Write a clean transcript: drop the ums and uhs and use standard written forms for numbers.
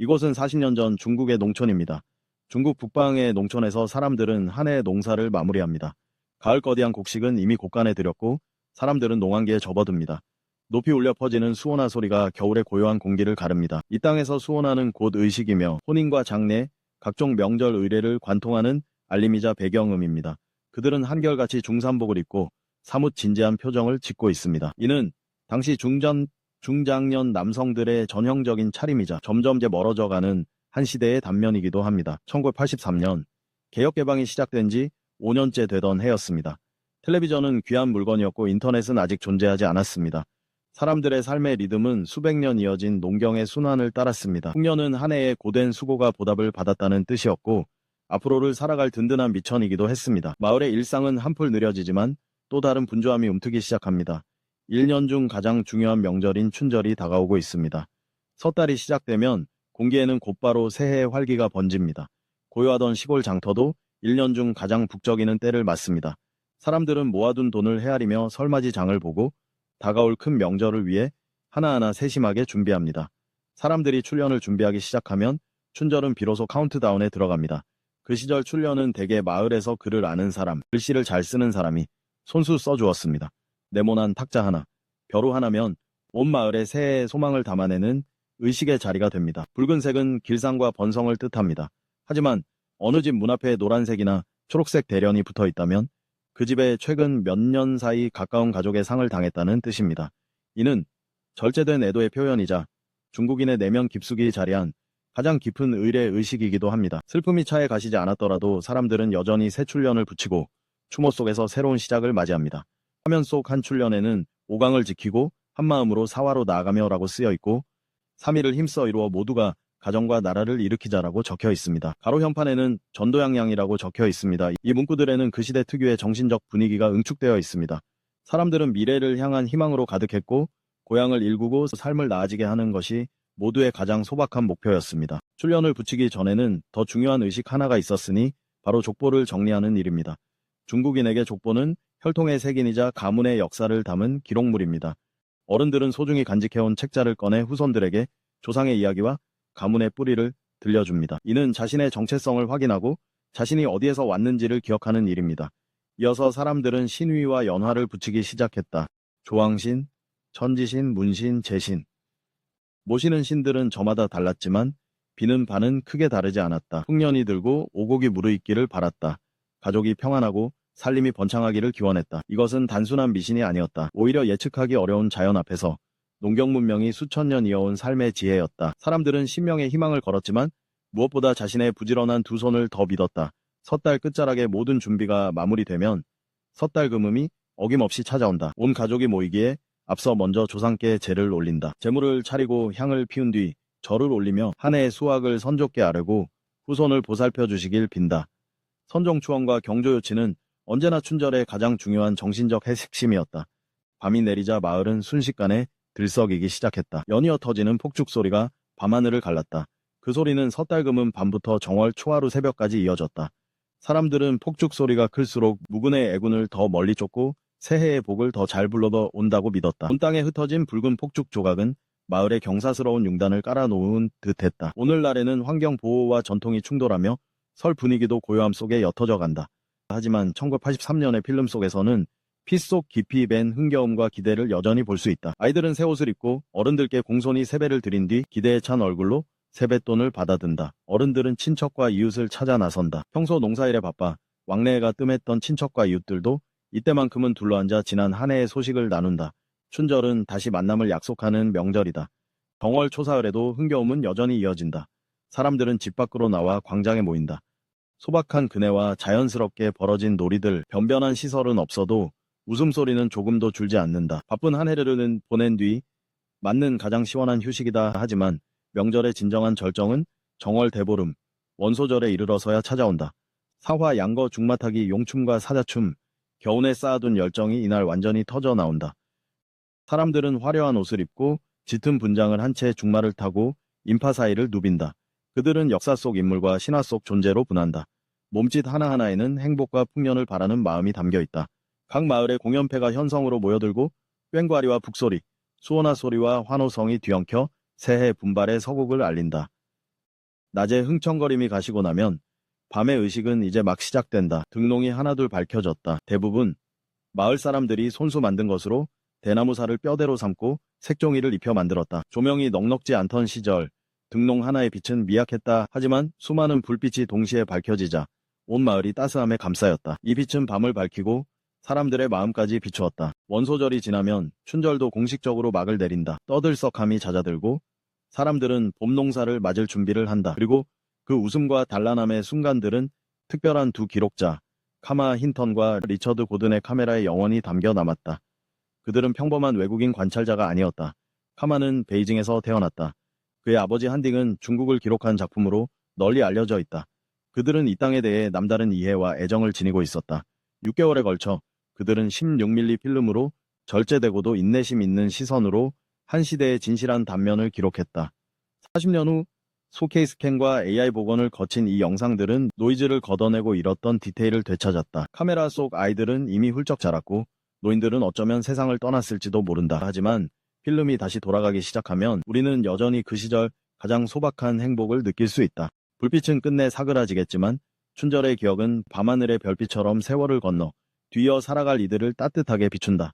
이곳은 40년 전 중국의 농촌입니다. 중국 북방의 농촌에서 사람들은 한 해의 농사를 마무리합니다. 가을 거디한 곡식은 이미 곡간에 들였고 사람들은 농한기에 접어듭니다. 높이 울려 퍼지는 수호나 소리가 겨울의 고요한 공기를 가릅니다. 이 땅에서 수호나는 곧 의식이며 혼인과 장례, 각종 명절 의례를 관통하는 알림이자 배경음입니다. 그들은 한결같이 중산복을 입고 사뭇 진지한 표정을 짓고 있습니다. 이는 당시 중장년 남성들의 전형적인 차림이자 점점 멀어져가는 한 시대의 단면이기도 합니다. 1983년 개혁 개방이 시작된 지 5년째 되던 해였습니다. 텔레비전은 귀한 물건이었고 인터넷은 아직 존재하지 않았습니다. 사람들의 삶의 리듬은 수백 년 이어진 농경의 순환을 따랐습니다. 풍년은 한 해의 고된 수고가 보답을 받았다는 뜻이었고 앞으로를 살아갈 든든한 미천이기도 했습니다. 마을의 일상은 한풀 느려지지만 또 다른 분주함이 움트기 시작합니다. 1년 중 가장 중요한 명절인 춘절이 다가오고 있습니다. 섣달이 시작되면 공기에는 곧바로 새해의 활기가 번집니다. 고요하던 시골 장터도 1년 중 가장 북적이는 때를 맞습니다. 사람들은 모아둔 돈을 헤아리며 설맞이 장을 보고 다가올 큰 명절을 위해 하나하나 세심하게 준비합니다. 사람들이 출년을 준비하기 시작하면 춘절은 비로소 카운트다운에 들어갑니다. 그 시절 출년은 대개 마을에서 글을 아는 사람, 글씨를 잘 쓰는 사람이 손수 써주었습니다. 네모난 탁자 하나, 벼루 하나면 온 마을의 새해의 소망을 담아내는 의식의 자리가 됩니다. 붉은색은 길상과 번성을 뜻합니다. 하지만 어느 집 문 앞에 노란색이나 초록색 대련이 붙어 있다면 그 집에 최근 몇 년 사이 가까운 가족의 상을 당했다는 뜻입니다. 이는 절제된 애도의 표현이자 중국인의 내면 깊숙이 자리한 가장 깊은 의례 의식이기도 합니다. 슬픔이 차에 가시지 않았더라도 사람들은 여전히 새 출년을 붙이고 추모 속에서 새로운 시작을 맞이합니다. 화면 속 한 출년에는 5강을 지키고 한마음으로 사화로 나아가며라고 쓰여 있고 3일을 힘써 이루어 모두가 가정과 나라를 일으키자라고 적혀 있습니다. 가로 현판에는 전도양양이라고 적혀 있습니다. 이 문구들에는 그 시대 특유의 정신적 분위기가 응축되어 있습니다. 사람들은 미래를 향한 희망으로 가득했고 고향을 일구고 삶을 나아지게 하는 것이 모두의 가장 소박한 목표였습니다. 출년을 붙이기 전에는 더 중요한 의식 하나가 있었으니 바로 족보를 정리하는 일입니다. 중국인에게 족보는 혈통의 색인이자 가문의 역사를 담은 기록물입니다. 어른들은 소중히 간직해온 책자를 꺼내 후손들에게 조상의 이야기와 가문의 뿌리를 들려줍니다. 이는 자신의 정체성을 확인하고 자신이 어디에서 왔는지를 기억하는 일입니다. 이어서 사람들은 신위와 연화를 붙이기 시작했다. 조왕신, 천지신, 문신, 재신. 모시는 신들은 저마다 달랐지만 비는 바는 크게 다르지 않았다. 풍년이 들고 오곡이 무르익기를 바랐다. 가족이 평안하고 살림이 번창하기를 기원했다. 이것은 단순한 미신이 아니었다. 오히려 예측하기 어려운 자연 앞에서 농경 문명이 수천 년 이어온 삶의 지혜였다. 사람들은 신명의 희망을 걸었지만 무엇보다 자신의 부지런한 두 손을 더 믿었다. 섣달 끝자락에 모든 준비가 마무리되면 섣달 금음이 어김없이 찾아온다. 온 가족이 모이기에 앞서 먼저 조상께 제를 올린다. 제물을 차리고 향을 피운 뒤 절을 올리며 한 해의 수확을 선조께 아뢰고 후손을 보살펴 주시길 빈다. 선종 추원과 경조 요치는 언제나 춘절의 가장 중요한 정신적 핵심이었다. 밤이 내리자 마을은 순식간에 들썩이기 시작했다. 연이어 터지는 폭죽 소리가 밤하늘을 갈랐다. 그 소리는 섣달 금음 밤부터 정월 초하루 새벽까지 이어졌다. 사람들은 폭죽 소리가 클수록 무근의 애군을 더 멀리 쫓고 새해의 복을 더 잘 불러다 온다고 믿었다. 온 땅에 흩어진 붉은 폭죽 조각은 마을의 경사스러운 융단을 깔아놓은 듯했다. 오늘날에는 환경 보호와 전통이 충돌하며 설 분위기도 고요함 속에 옅어져 간다. 하지만 1983년의 필름 속에서는 피 속 깊이 밴 흥겨움과 기대를 여전히 볼 수 있다. 아이들은 새 옷을 입고 어른들께 공손히 세배를 드린 뒤 기대에 찬 얼굴로 세뱃돈을 받아든다. 어른들은 친척과 이웃을 찾아 나선다. 평소 농사일에 바빠 왕래가 뜸했던 친척과 이웃들도 이때만큼은 둘러앉아 지난 한 해의 소식을 나눈다. 춘절은 다시 만남을 약속하는 명절이다. 정월 초사흘에도 흥겨움은 여전히 이어진다. 사람들은 집 밖으로 나와 광장에 모인다. 소박한 그네와 자연스럽게 벌어진 놀이들, 변변한 시설은 없어도 웃음소리는 조금도 줄지 않는다. 바쁜 한 해를 보낸 뒤 맞는 가장 시원한 휴식이다 하지만 명절의 진정한 절정은 정월 대보름, 원소절에 이르러서야 찾아온다. 사화, 양거, 중마타기, 용춤과 사자춤, 겨우내 쌓아둔 열정이 이날 완전히 터져 나온다. 사람들은 화려한 옷을 입고 짙은 분장을 한 채 중마를 타고 인파 사이를 누빈다. 그들은 역사 속 인물과 신화 속 존재로 분한다. 몸짓 하나하나에는 행복과 풍년을 바라는 마음이 담겨 있다. 각 마을의 공연패가 현성으로 모여들고 꽹과리와 북소리, 수호나 소리와 환호성이 뒤엉켜 새해 분발의 서곡을 알린다. 낮에 흥청거림이 가시고 나면 밤의 의식은 이제 막 시작된다. 등롱이 하나둘 밝혀졌다. 대부분 마을 사람들이 손수 만든 것으로 대나무살을 뼈대로 삼고 색종이를 입혀 만들었다. 조명이 넉넉지 않던 시절 등롱 하나의 빛은 미약했다. 하지만 수많은 불빛이 동시에 밝혀지자 온 마을이 따스함에 감싸였다. 이 빛은 밤을 밝히고 사람들의 마음까지 비추었다. 원소절이 지나면 춘절도 공식적으로 막을 내린다. 떠들썩함이 잦아들고 사람들은 봄 농사를 맞을 준비를 한다. 그리고 그 웃음과 단란함의 순간들은 특별한 두 기록자, 카마 힌턴과 리처드 고든의 카메라에 영원히 담겨 남았다. 그들은 평범한 외국인 관찰자가 아니었다. 카마는 베이징에서 태어났다. 그의 아버지 한딩은 중국을 기록한 작품으로 널리 알려져 있다. 그들은 이 땅에 대해 남다른 이해와 애정을 지니고 있었다. 6개월에 걸쳐 그들은 16mm 필름으로 절제되고도 인내심 있는 시선으로 한 시대의 진실한 단면을 기록했다. 40년 후 소K 스캔과 AI 복원을 거친 이 영상들은 노이즈를 걷어내고 잃었던 디테일을 되찾았다. 카메라 속 아이들은 이미 훌쩍 자랐고 노인들은 어쩌면 세상을 떠났을지도 모른다. 하지만 필름이 다시 돌아가기 시작하면 우리는 여전히 그 시절 가장 소박한 행복을 느낄 수 있다. 불빛은 끝내 사그라지겠지만 춘절의 기억은 밤하늘의 별빛처럼 세월을 건너 뒤이어 살아갈 이들을 따뜻하게 비춘다.